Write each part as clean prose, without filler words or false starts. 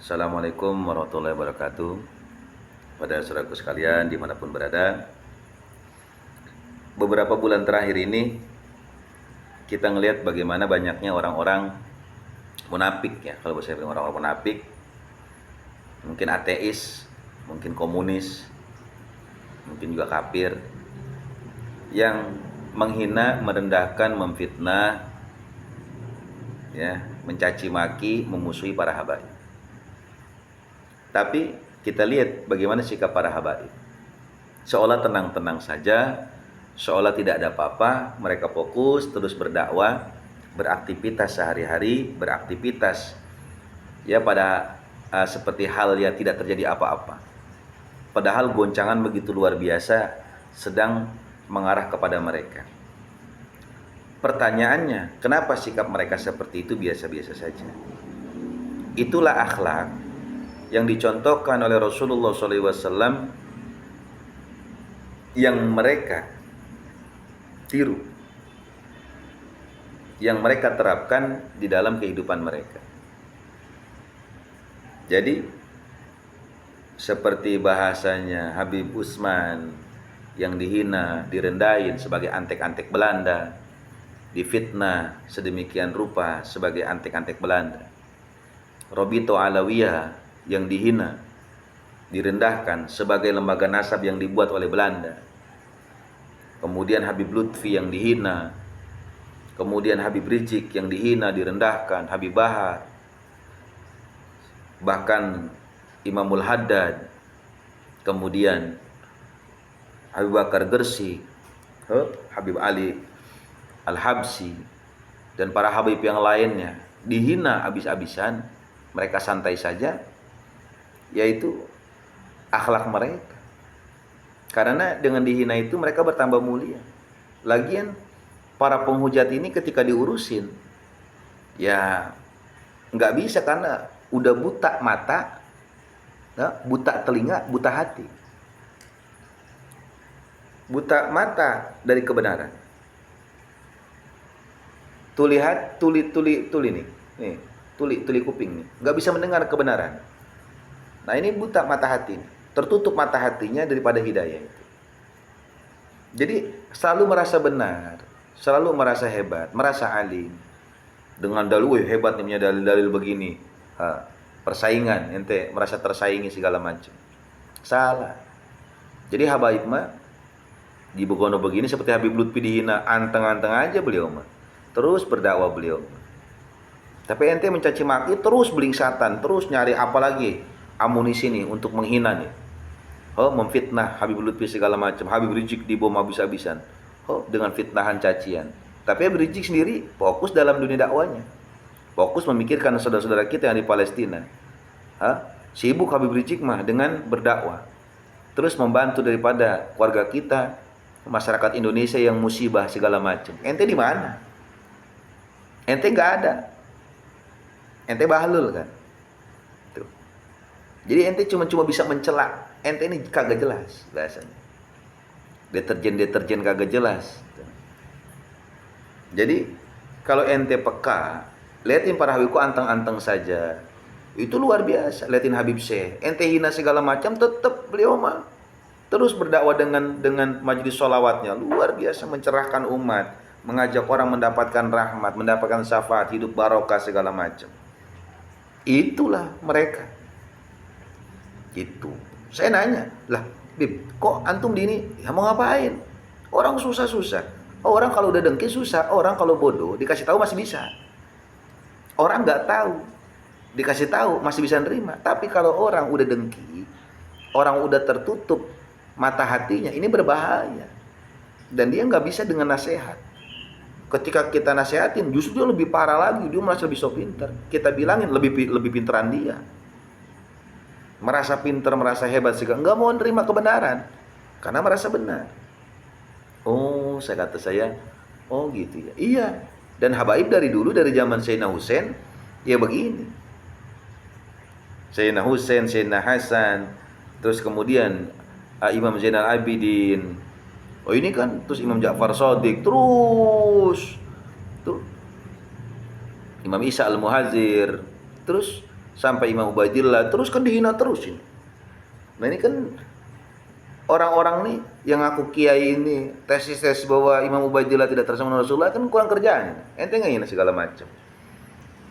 Assalamualaikum warahmatullahi wabarakatuh. Pada saudaraku sekalian dimanapun berada, beberapa bulan terakhir ini kita ngelihat bagaimana banyaknya orang-orang munafik ya. Kalau saya bilang orang-orang munafik, mungkin ateis, mungkin komunis, mungkin juga kafir, yang menghina, merendahkan, memfitnah, ya, mencaci maki, memusuhi para habaib. Tapi kita lihat bagaimana sikap para habaib. Seolah tenang-tenang saja, seolah tidak ada apa-apa, mereka fokus terus berdakwah, beraktivitas sehari-hari, beraktivitas ya pada seperti hal yang tidak terjadi apa-apa. Padahal goncangan begitu luar biasa sedang mengarah kepada mereka. Pertanyaannya, kenapa sikap mereka seperti itu biasa-biasa saja? Itulah akhlak yang dicontohkan oleh Rasulullah SAW yang mereka tiru, yang mereka terapkan di dalam kehidupan mereka. Jadi seperti bahasanya Habib Usman yang dihina, direndahin sebagai antek-antek Belanda, difitnah sedemikian rupa sebagai antek-antek Belanda. Robito Alawiyah yang dihina, direndahkan sebagai lembaga nasab yang dibuat oleh Belanda. Kemudian Habib Lutfi yang dihina, kemudian Habib Rizik yang dihina, direndahkan, Habib Bahar, bahkan Imamul Haddad, kemudian Habib Bakar Gersik, Habib Ali Al-Habsi, dan para habib yang lainnya dihina habis-habisan. Mereka santai saja, yaitu akhlak mereka. Karena dengan dihina itu mereka bertambah mulia. Lagian para penghujat ini ketika diurusin, ya nggak bisa karena udah buta mata, buta telinga, buta hati. Buta mata dari kebenaran. Tuh lihat, tuli nih, tuli kuping nih, nggak bisa mendengar kebenaran. Nah ini buta mata hati, tertutup mata hatinya daripada hidayah itu. Jadi selalu merasa benar, selalu merasa hebat, merasa alim. Dengan dalil, hebat nih punya dalil-dalil begini. Persaingan, ente merasa tersaingi segala macam. Salah. Jadi habaib mah di Begono begini seperti Habib Lutfi dihina, anteng-anteng aja beliau mah. Terus berdakwah beliau. Tapi ente mencaci maki terus belingsatan, terus nyari apa lagi amunisi nih untuk menghina nih. Memfitnah Habib Lutfi segala macam. Habib Rizik dibom habis-habisan. Dengan fitnahan cacian. Tapi Habib Rizik sendiri fokus dalam dunia dakwanya. Fokus memikirkan saudara-saudara kita yang di Palestina. Sibuk Habib Rizik mah dengan berdakwah. Terus membantu daripada keluarga kita, masyarakat Indonesia yang musibah segala macam. Ente di mana? Ente nggak ada. Ente bahlul kan. Tuh. Jadi ente cuma bisa mencela. Ente ini kagak jelas bahasanya. Deterjen kagak jelas. Tuh. Jadi kalau ente peka, liatin para habibku anteng-anteng saja. Itu luar biasa. Liatin Habib Syekh. Ente hina segala macam, tetap beliau mah terus berdakwah dengan majelis sholawatnya. Luar biasa mencerahkan umat, mengajak orang mendapatkan rahmat, mendapatkan syafaat, hidup barokah segala macam. Itulah mereka. Itu. Saya nanya, lah, Bib, kok antum di ini? Ya mau ngapain? Orang susah-susah. Orang kalau udah dengki susah. Orang kalau bodoh dikasih tahu masih bisa. Orang nggak tahu, dikasih tahu masih bisa nerima. Tapi kalau orang udah dengki, orang udah tertutup mata hatinya, ini berbahaya. Dan dia nggak bisa dengan nasihat. Ketika kita nasihatin, justru dia lebih parah lagi. Dia merasa lebih so pinter. Kita bilangin lebih pinteran dia. Merasa pinter, merasa hebat sih, nggak mau nerima kebenaran karena merasa benar. Kata saya, gitu ya. Iya. Dan habaib dari dulu, dari zaman Sayyidina Husain, ya begini. Sayyidina Husain, Sayyidina Hasan, terus kemudian Imam Zainal Abidin. Ini kan terus Imam Ja'far Shadiq, terus tuh Imam Isa Al-Muhadzir, terus sampai Imam Ubaidillah, terus kan dihina terus ini. Nah ini kan orang-orang nih yang aku kiai ini tesis bahwa Imam Ubaidillah tidak tersama Rasulullah kan kurang kerjaan. Ente ngehina segala macam.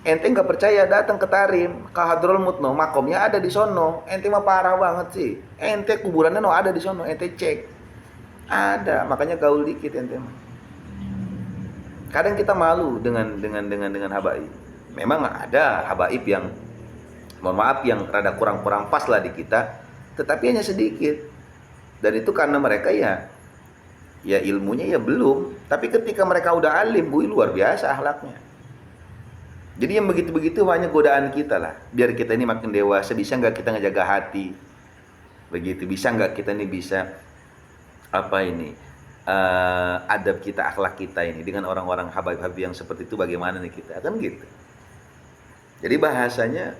Ente nggak percaya datang ke Tarim, ke Hadrul Mutno, makomnya ada di sono. Ente mah parah banget sih. Ente kuburannya no ada di sono, ente cek. Ada, makanya gaul dikit ente mah. Kadang kita malu dengan habaib. Memang ada habaib yang mohon maaf yang rada kurang pas lah di kita, tetapi hanya sedikit. Dan itu karena mereka ya ilmunya ya belum, tapi ketika mereka udah alim, luar biasa akhlaknya. Jadi yang begitu-begitu hanya godaan kita lah, biar kita ini makin dewasa. Bisa nggak kita ngejaga hati? Begitu, bisa nggak kita ini bisa adab kita, akhlak kita ini dengan orang-orang habaib-habaib yang seperti itu, bagaimana nih kita, kan gitu. Jadi bahasanya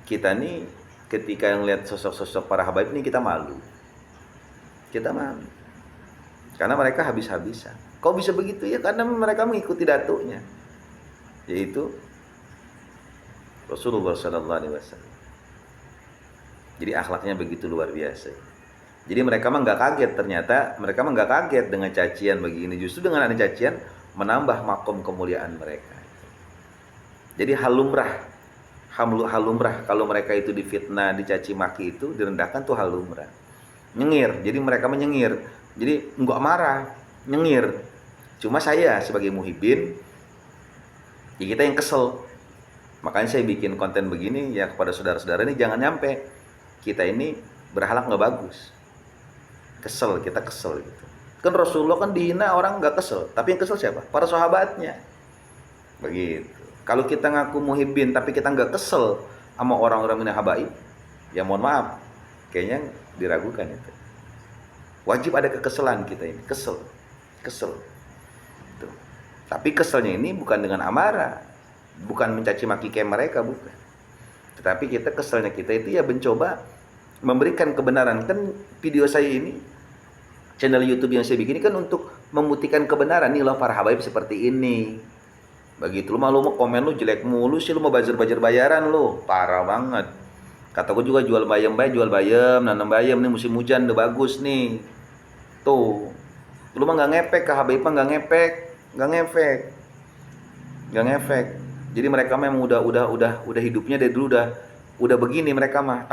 kita nih ketika yang lihat sosok-sosok para habaib ini kita malu. Kita malu. Karena mereka habis-habisan. Kok bisa begitu? Ya karena mereka mengikuti datunya, yaitu Rasulullah sallallahu alaihi wasallam. Jadi akhlaknya begitu luar biasa. Jadi mereka mah nggak kaget, ternyata mereka mah nggak kaget dengan cacian begini. Justru dengan ada cacian menambah makom kemuliaan mereka. Jadi halumrah kalau mereka itu difitnah, dicaci maki itu direndahkan tuh halumrah. Nyengir, jadi mereka menyengir. Jadi enggak marah, nyengir. Cuma saya sebagai muhibbin, ya kita yang kesel. Makanya saya bikin konten begini ya kepada saudara-saudara ini, jangan nyampe kita ini berhalak nggak bagus. Kesel, kita kesel gitu. Kan Rasulullah kan dihina orang nggak kesel, tapi yang kesel siapa? Para sahabatnya. Begitu. Kalau kita ngaku muhibbin tapi kita nggak kesel sama orang-orang ini habaib, ya mohon maaf, kayaknya diragukan itu. Wajib ada kekesalan kita ini, kesel. Tuh. Tapi keselnya ini bukan dengan amarah, bukan mencaci maki kayak mereka, bukan. Tetapi keselnya kita itu ya mencoba memberikan kebenaran. Kan video saya ini, channel YouTube yang saya bikin ini kan untuk membuktikan kebenaran. Nih loh para habaib seperti ini. Begitu, lu mau komen lu jelek mulu sih, lu mau bajar bayaran lu, parah banget. Kata gue juga jual bayam, nanam bayam nih musim hujan udah bagus nih. Tuh, lu mah nggak ngepek, ke habaib mah nggak ngefek. Jadi mereka memang udah hidupnya dari dulu udah begini mereka mah.